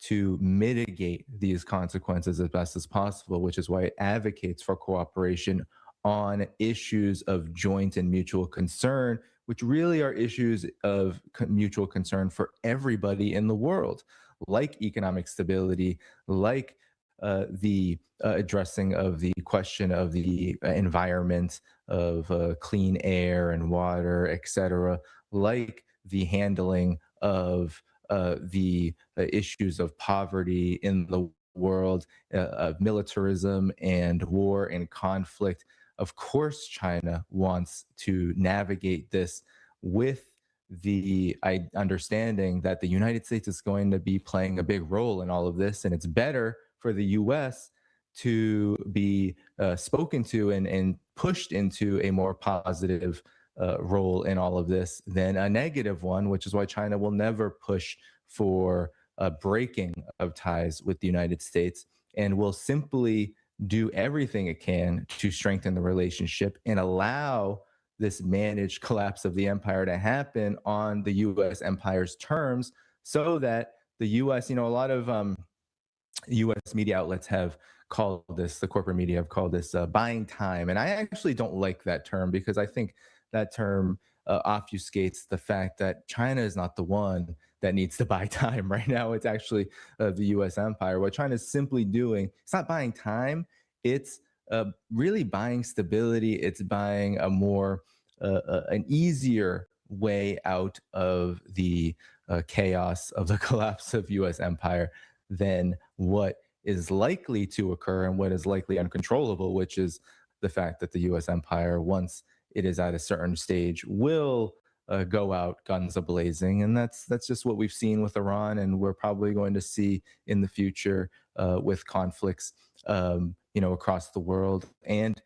to mitigate these consequences as best as possible, which is why it advocates for cooperation on issues of joint and mutual concern, which really are issues of mutual concern for everybody in the world, like economic stability, like the addressing of the question of the environment, of clean air and water, etc., like the handling of the issues of poverty in the world, of militarism and war and conflict. Of course, China wants to navigate this with the understanding that the United States is going to be playing a big role in all of this, and it's better for the U.S. to be spoken to and pushed into a more positive role in all of this than a negative one, which is why China will never push for a breaking of ties with the United States, and will simply do everything it can to strengthen the relationship and allow this managed collapse of the empire to happen on the U.S. empire's terms, so that the U.S., a lot of U.S. media outlets have called this, the corporate media have called this buying time. And I actually don't like that term, because I think that term obfuscates the fact that China is not the one that needs to buy time right now. It's actually the U.S. empire. What China is simply doing, it's not buying time, it's really buying stability. It's buying a more, an easier way out of the chaos of the collapse of U.S. empire than what is likely to occur and what is likely uncontrollable, which is the fact that the US empire, once it is at a certain stage, will go out guns a blazing. And that's just what we've seen with Iran, and we're probably going to see in the future with conflicts, across the world, and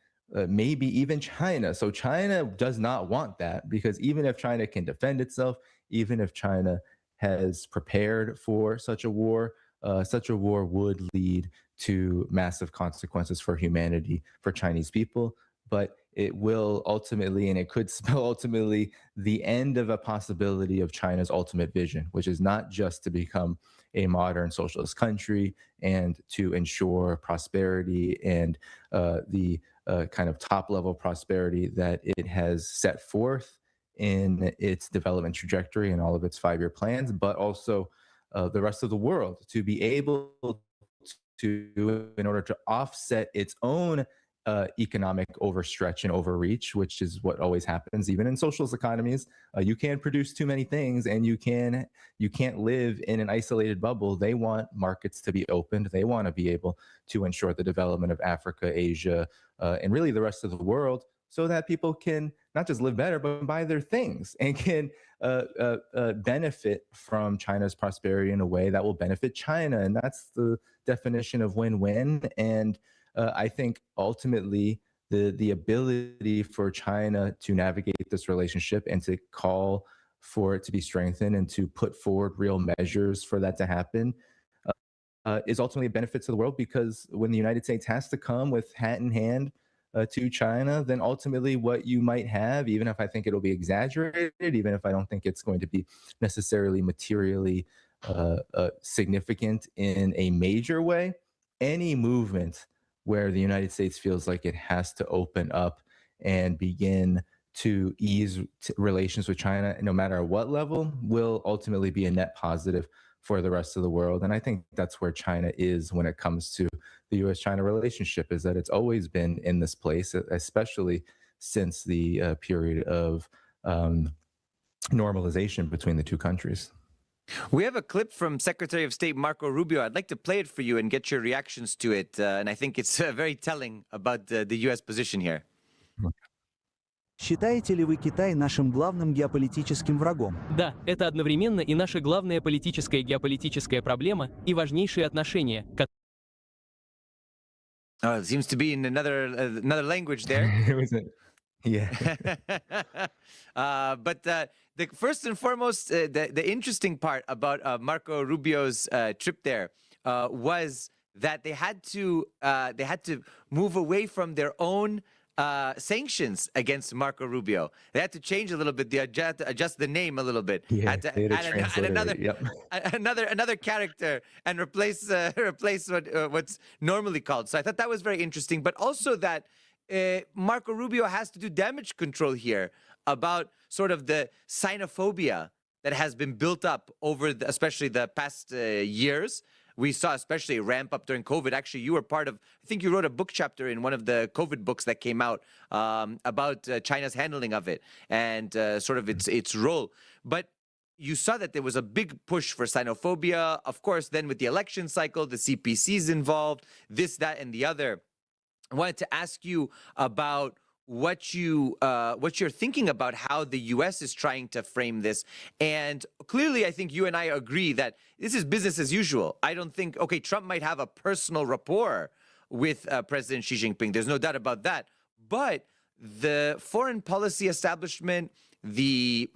maybe even China. So China does not want that, because even if China can defend itself, even if China has prepared for such a war would lead to massive consequences for humanity, for Chinese people. But it will ultimately, and it could spell ultimately, the end of a possibility of China's ultimate vision, which is not just to become a modern socialist country and to ensure prosperity and the kind of top level prosperity that it has set forth in its development trajectory and all of its 5-year plans, but also the rest of the world to be able to, in order to offset its own economic overstretch and overreach, which is what always happens even in socialist economies. You can't produce too many things, and you can't live in an isolated bubble. They want markets to be opened. They want to be able to ensure the development of Africa, Asia, and really the rest of the world, so that people can not just live better, but buy their things and can benefit from China's prosperity in a way that will benefit China. And that's the definition of win-win. And I think ultimately the ability for China to navigate this relationship and to call for it to be strengthened and to put forward real measures for that to happen is ultimately a benefit to the world, because when the United States has to come with hat in hand to China, then ultimately what you might have, even if I think it'll be exaggerated, even if I don't think it's going to be necessarily materially significant in a major way, any movement where the United States feels like it has to open up and begin to ease relations with China, no matter at what level, will ultimately be a net positive for the rest of the world. And I think that's where China is when it comes to the US China relationship, is that it's always been in this place, especially since the period of um, normalization between the two countries. We have a clip from Secretary of State Marco Rubio. I'd like to play it for you and get your reactions to it. And I think it's very telling about the US position here. Считаете ли вы Китай нашим главным геополитическим врагом? Да, это одновременно и наша главная политическая и геополитическая проблема и важнейшие отношения, It seems to be in another language there. It wasn't, yeah. But the first and foremost, the interesting part about Marco Rubio's trip there was that they had to move away from their own sanctions against Marco Rubio. They had to change a little bit. They had to adjust the name a little bit. Yeah, Had to they had to add transliterate another, it, yep. another character and replace what's normally called. So I thought that was very interesting. But also that Marco Rubio has to do damage control here about sort of the xenophobia that has been built up over especially the past years. We saw especially a ramp up during COVID. Actually, you were part of, I think you wrote a book chapter in one of the COVID books that came out about China's handling of it and sort of its role. But you saw that there was a big push for xenophobia. Of course, then with the election cycle, the CPC's involved, this, that, and the other. I wanted to ask you about what you're thinking about how the U.S. is trying to frame this. And clearly, I think you and I agree that this is business as usual. I don't think, okay, Trump might have a personal rapport with President Xi Jinping. There's no doubt about that. But the foreign policy establishment, the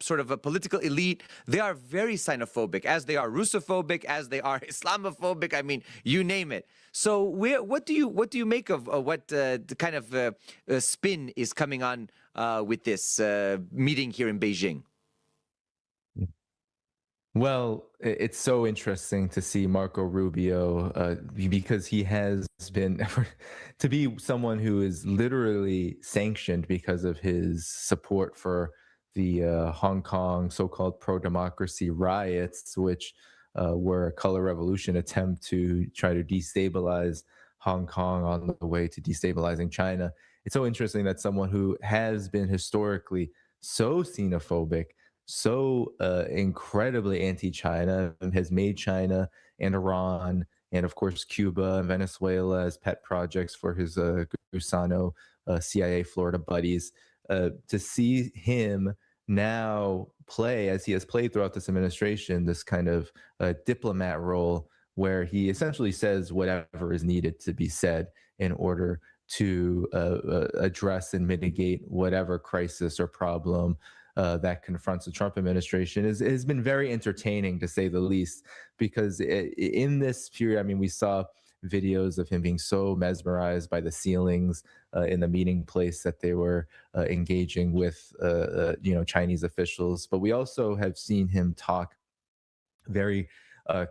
sort of a political elite, they are very xenophobic, as they are Russophobic, as they are Islamophobic. I mean, you name it. So, what do you make of what the kind of spin is coming on with this meeting here in Beijing? Well, it's so interesting to see Marco Rubio because he has been to be someone who is literally sanctioned because of his support for the Hong Kong so-called pro-democracy riots, which were a color revolution attempt to try to destabilize Hong Kong on the way to destabilizing China. It's so interesting that someone who has been historically so xenophobic, so incredibly anti-China, has made China and Iran and of course Cuba and Venezuela as pet projects for his Gusano CIA Florida buddies. To see him now play, as he has played throughout this administration, this kind of diplomat role where he essentially says whatever is needed to be said in order to address and mitigate whatever crisis or problem that confronts the Trump administration has been very entertaining, to say the least, because in this period, I mean, we saw videos of him being so mesmerized by the ceilings in the meeting place that they were engaging with, Chinese officials. But we also have seen him talk very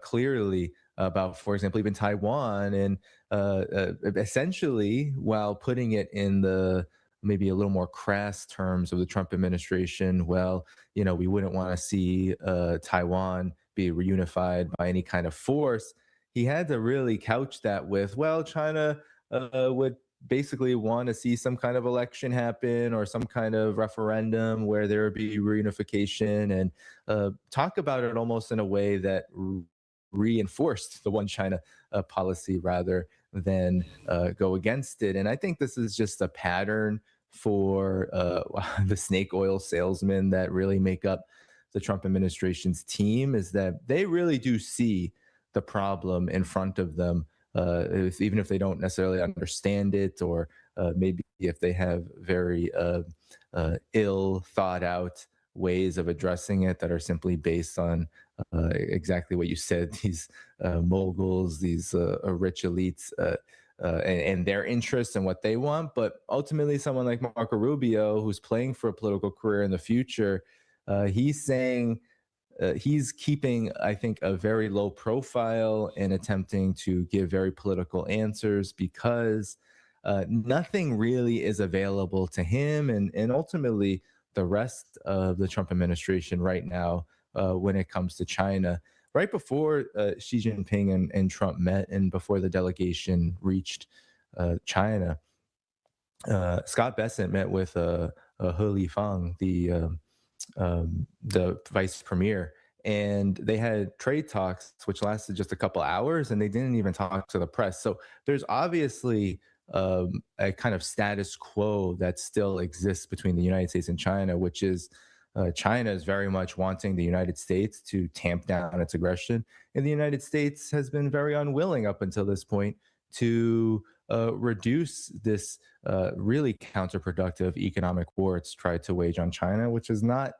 clearly about, for example, even Taiwan, and essentially, while putting it in the maybe a little more crass terms of the Trump administration, well, we wouldn't want to see Taiwan be reunified by any kind of force. He had to really couch that with, well, China would basically want to see some kind of election happen or some kind of referendum where there would be reunification, and talk about it almost in a way that reinforced the one China policy rather than go against it. And I think this is just a pattern for the snake oil salesmen that really make up the Trump administration's team, is that they really do see the problem in front of them, even if they don't necessarily understand it, or maybe if they have very ill thought out ways of addressing it that are simply based on exactly what you said. These moguls, these rich elites, and their interests and what they want. But ultimately, someone like Marco Rubio, who's playing for a political career in the future, he's saying he's keeping, I think, a very low profile and attempting to give very political answers because nothing really is available to him and ultimately the rest of the Trump administration right now when it comes to China. Right before Xi Jinping and Trump met and before the delegation reached China, Scott Bessent met with Haiphong, the vice premier, and they had trade talks which lasted just a couple hours, and they didn't even talk to the press. So there's obviously a kind of status quo that still exists between the United States and China, which is China is very much wanting the United States to tamp down its aggression, and the United States has been very unwilling up until this point to reduce this really counterproductive economic war it's tried to wage on China, which has not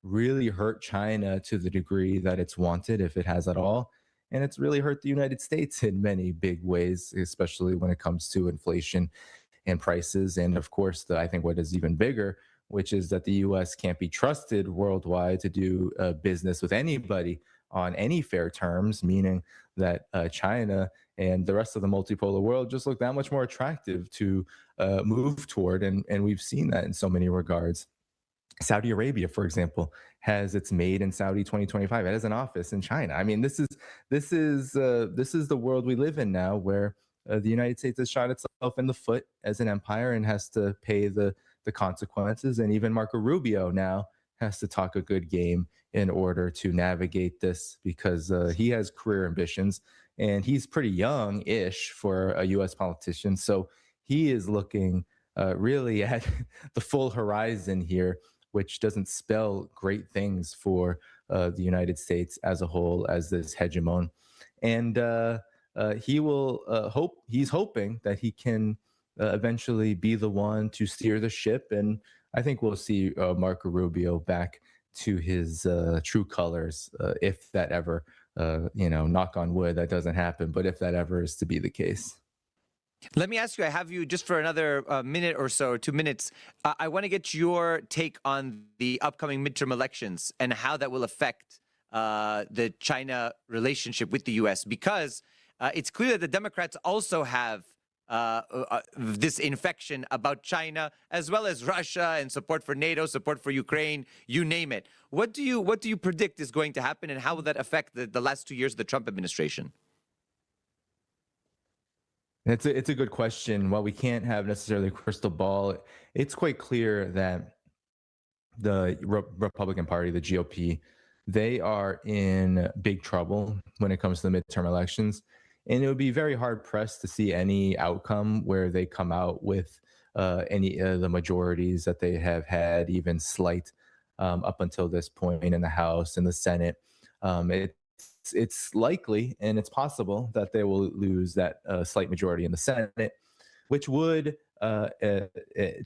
really hurt China to the degree that it's wanted, if it has at all. And it's really hurt the United States in many big ways, especially when it comes to inflation and prices. And of course, I think what is even bigger, which is that the US can't be trusted worldwide to do business with anybody on any fair terms, meaning that China and the rest of the multipolar world just look that much more attractive to move toward. And we've seen that in so many regards. Saudi Arabia, for example, has its Made in Saudi 2025. It has an office in China. I mean, this is the world we live in now, where the United States has shot itself in the foot as an empire and has to pay the consequences. And even Marco Rubio now has to talk a good game in order to navigate this because he has career ambitions and he's pretty young-ish for a U.S. politician. So he is looking really at the full horizon here, which doesn't spell great things for the United States as a whole, as this hegemon. And he will he's hoping that he can eventually be the one to steer the ship. And I think we'll see Marco Rubio back to his true colors if that ever, knock on wood, that doesn't happen. But if that ever is to be the case. Let me ask you, I have you just for another minute or so, 2 minutes. I want to get your take on the upcoming midterm elections and how that will affect the China relationship with the U.S. Because it's clear that the Democrats also have this infection about China, as well as Russia and support for NATO, support for Ukraine, you name it. What do you predict is going to happen, and how will that affect the last 2 years of the Trump administration? It's a good question. While we can't have necessarily a crystal ball, it's quite clear that the Republican Party, the GOP, they are in big trouble when it comes to the midterm elections. And it would be very hard pressed to see any outcome where they come out with any the majorities that they have had, even slight, up until this point in the House and the Senate. It's likely and it's possible that they will lose that slight majority in the Senate, which would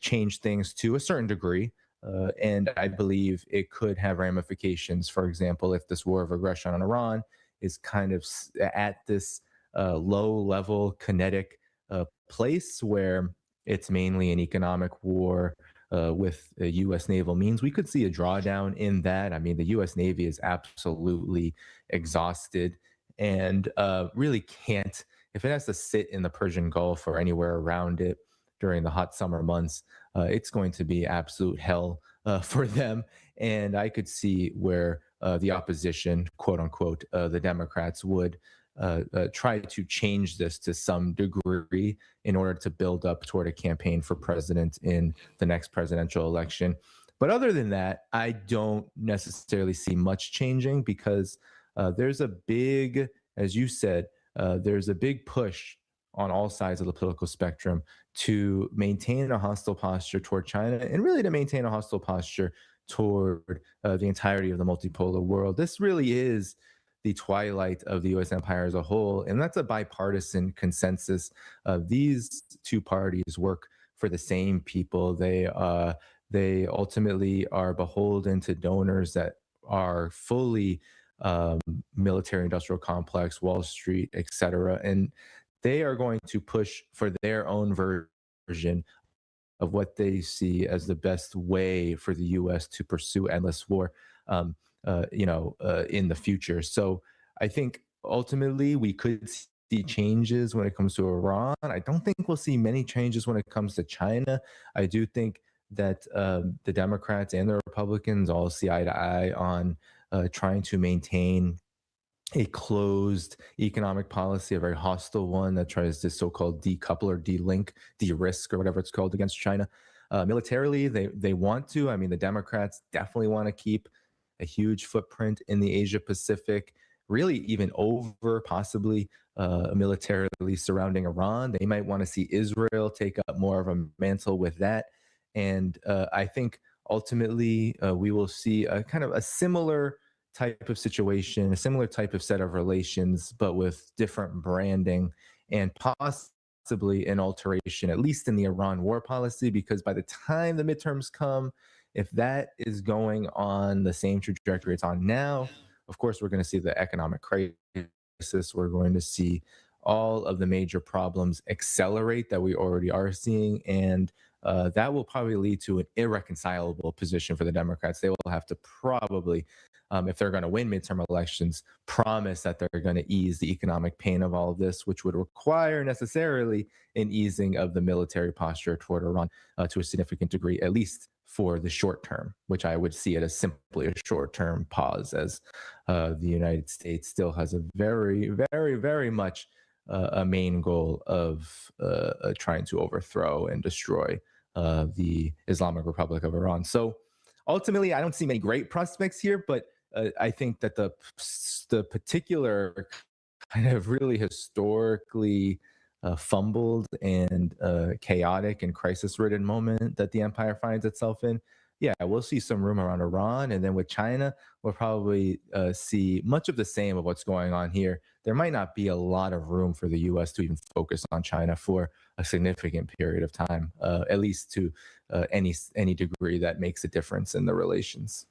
change things to a certain degree. And I believe it could have ramifications. For example, if this war of aggression on Iran is kind of at this low level kinetic place where it's mainly an economic war with U.S. naval means, we could see a drawdown in that. I mean, the U.S. Navy is absolutely exhausted and really can't, if it has to sit in the Persian Gulf or anywhere around it during the hot summer months, it's going to be absolute hell for them. And I could see where the opposition, quote unquote, the Democrats would try to change this to some degree in order to build up toward a campaign for president in the next presidential election. But other than that, I don't necessarily see much changing because there's a big, as you said, there's a big push on all sides of the political spectrum to maintain a hostile posture toward China and really to maintain a hostile posture toward the entirety of the multipolar world. This really is the twilight of the U.S. empire as a whole, and that's a bipartisan consensus. These two parties work for the same people. They ultimately are beholden to donors that are fully um, military industrial complex, Wall Street, etc. And they are going to push for their own version of what they see as the best way for the U.S. to pursue endless war, in the future. So I think ultimately we could see changes when it comes to Iran. I don't think we'll see many changes when it comes to China. I do think that the Democrats and the Republicans all see eye to eye on trying to maintain a closed economic policy, a very hostile one that tries to so-called decouple or de-link, de-risk, or whatever it's called against China. Militarily, they want to. I mean, the Democrats definitely want to keep a huge footprint in the Asia Pacific, really even over possibly militarily surrounding Iran. They might want to see Israel take up more of a mantle with that. And I think ultimately we will see a kind of a similar type of situation, a similar type of set of relations, but with different branding and possibly an alteration, at least in the Iran war policy, because by the time the midterms come, if that is going on the same trajectory it's on now, of course, we're going to see the economic crisis. We're going to see all of the major problems accelerate that we already are seeing. And that will probably lead to an irreconcilable position for the Democrats. They will have to probably, if they're going to win midterm elections, promise that they're going to ease the economic pain of all of this, which would require necessarily an easing of the military posture toward Iran to a significant degree, at least for the short term, which I would see it as simply a short term pause, as the United States still has a very, very, very much a main goal of trying to overthrow and destroy the Islamic Republic of Iran. So ultimately, I don't see many great prospects here, but I think that the particular kind of really historically fumbled and chaotic and crisis-ridden moment that the empire finds itself in, yeah, we'll see some room around Iran, and then with China, we'll probably see much of the same of what's going on here. There might not be a lot of room for the U.S. to even focus on China for a significant period of time, at least to any degree that makes a difference in the relations.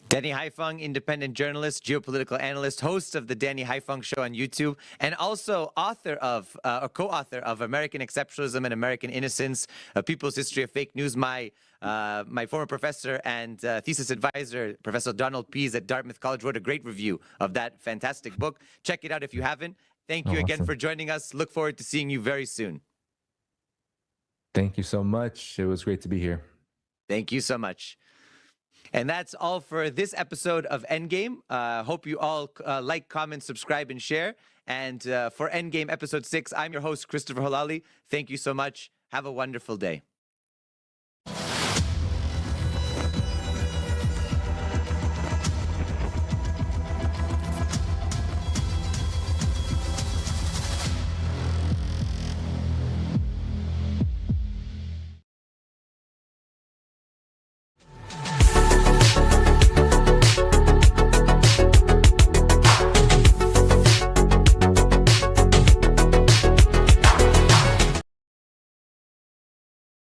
Danny Haiphong, independent journalist, geopolitical analyst, host of the Danny Haiphong Show on YouTube, and also author of, or co-author of American Exceptionalism and American Innocence, A People's History of Fake News. My former professor and thesis advisor, Professor Donald Pease at Dartmouth College, wrote a great review of that fantastic book. Check it out if you haven't. Thank you again for joining us. Look forward to seeing you very soon. Thank you so much. It was great to be here. Thank you so much. And that's all for this episode of Endgame. Hope you all like, comment, subscribe, and share. And for Endgame Episode 6, I'm your host, Christopher Halali. Thank you so much. Have a wonderful day.